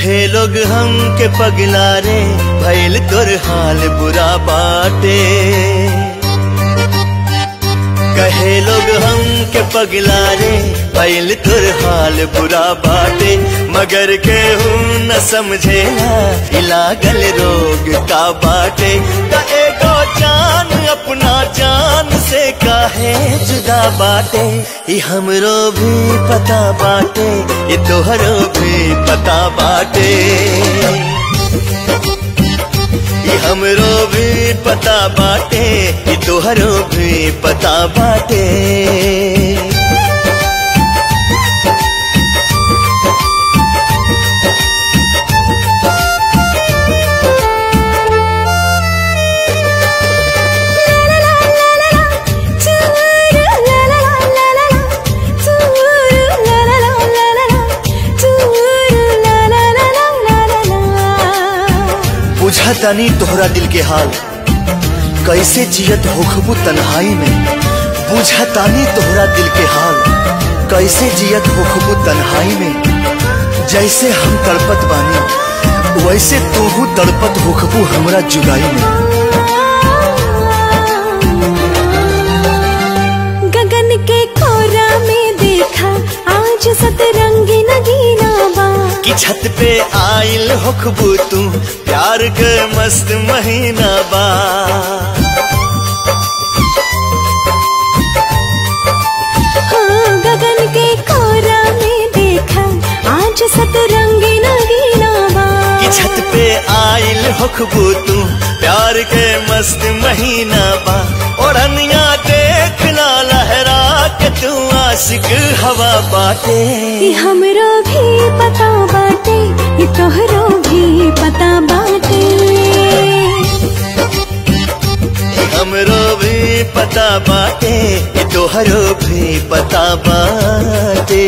कहे लोग हम के पगला रे भइल तोर हाल बुरा बाटे। कहे लोग हम के पगला रे भइल तोर हाल बुरा बाटे। मगर केहू न समझेला लागल रोग का बाटे। का एगो जान अपना जान से काहे जुदा बाटे। ये हमरो भी पता बाटे ये तोहरो भी पता बाटे। ये हमरो भी पता बाटे ये तोहरो भी पता बाटे। बुझतानी तोहरा दिल के हाल कैसे जियत होखबू तन्हाई में। बुझतानी तोहरा दिल के हाल कैसे जियत होखबू तन्हाई में। जैसे हम तड़पत बानी वैसे तोहू तड़पत होखबू हमरा जुदाई में। गगन के कोरा में देखा आज सतरंगी नगीना बा। कि छत पे आइल होखबू तू प्यार के मस्त महीना बा। हाँ गगन के कोरा में देखा आज सतरंगी नगीना बा। कि छत पे आइल होखबू तू प्यार के मस्त महीना बा। ओढ़निया देख ना लहरा के तू आशिक हवा बाटे। ये हमरो भी पता बाटे ये तोहरो भी पता बाटे। ये हमरो भी पता बाटे ये तोहरो भी पता बाटे।